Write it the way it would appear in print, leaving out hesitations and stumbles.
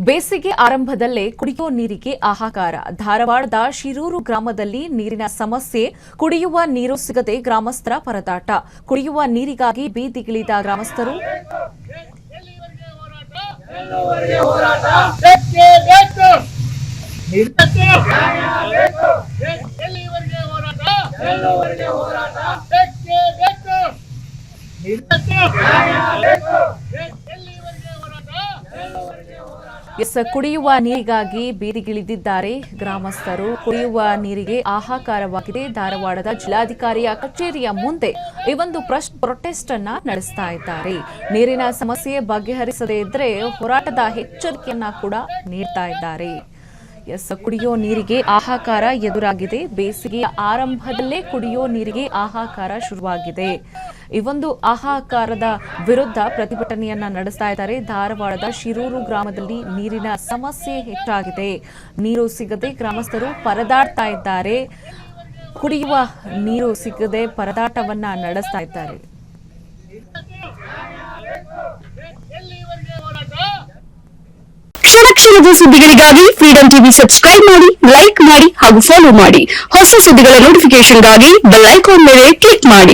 ಬೇಸಿಗೆ ಆರಂಭದಲ್ಲೇ ಕುಡಿಯುವ ನೀರಿಗೆ ಹಾಹಾಕಾರ. ಧಾರವಾಡದ ಶಿರೂರು ಗ್ರಾಮದಲ್ಲಿ ನೀರಿನ ಸಮಸ್ಯೆ, ಕುಡಿಯುವ ನೀರು ಸಿಗದೆ ಗ್ರಾಮಸ್ಥರ ಪರದಾಟ. ಕುಡಿಯುವ ನೀರಿಗಾಗಿ ಬೀದಿಗಿಳಿದ ಗ್ರಾಮಸ್ಥರು. ಕುಡಿಯುವ ನೀರಿಗಾಗಿ ಬೀದಿಗಿಳಿದಿದ್ದಾರೆ ಗ್ರಾಮಸ್ಥರು. ಕುಡಿಯುವ ನೀರಿಗೆ ಹಾಹಾಕಾರವಾಗಿದೆ. ಧಾರವಾಡದ ಜಿಲ್ಲಾಧಿಕಾರಿಯ ಕಚೇರಿಯ ಮುಂದೆ ಈ ಒಂದು ಪ್ರೊಟೆಸ್ಟ್ ಅನ್ನ ನಡೆಸ್ತಾ ಇದ್ದಾರೆ. ನೀರಿನ ಸಮಸ್ಯೆ ಬಗೆಹರಿಸದೇ ಇದ್ರೆ ಹೋರಾಟದ ಎಚ್ಚರಿಕೆಯನ್ನ ಕೂಡ ನೀಡ್ತಾ ಇದ್ದಾರೆ. ಕುಡಿಯೋ ನೀರಿಗೆ ಹಾಹಾಕಾರ ಎದುರಾಗಿದೆ. ಬೇಸಿಗೆಯ ಆರಂಭದಲ್ಲೇ ಕುಡಿಯೋ ನೀರಿಗೆ ಹಾಹಾಕಾರ ಶುರುವಾಗಿದೆ. ಈ ಒಂದು ಹಾಹಾಕಾರದ ವಿರುದ್ಧ ಪ್ರತಿಭಟನೆಯನ್ನ ನಡೆಸ್ತಾ ಇದ್ದಾರೆ. ಧಾರವಾಡದ ಶಿರೂರು ಗ್ರಾಮದಲ್ಲಿ ನೀರಿನ ಸಮಸ್ಯೆ ಹೆಚ್ಚಾಗಿದೆ. ನೀರು ಸಿಗದೆ ಗ್ರಾಮಸ್ಥರು ಪರದಾಡ್ತಾ ಇದ್ದಾರೆ. ಕುಡಿಯುವ ನೀರು ಸಿಗದೆ ಪರದಾಟವನ್ನ ನಡೆಸ್ತಾ ಇದ್ದಾರೆ. ಕ್ಷಣದ ಸುದ್ದಿಗಳಿಗಾಗಿ ಫ್ರೀಡಂ ಟಿವಿ ಸಬ್ಸ್ಕ್ರೈಬ್ ಮಾಡಿ, ಲೈಕ್ ಮಾಡಿ ಹಾಗೂ ಫಾಲೋ ಮಾಡಿ. ಹೊಸ ಸುದ್ದಿಗಳ ನೋಟಿಫಿಕೇಶನ್ಗಾಗಿ ಬೆಲ್ ಐಕಾನ್ ಮೇಲೆ ಕ್ಲಿಕ್ ಮಾಡಿ.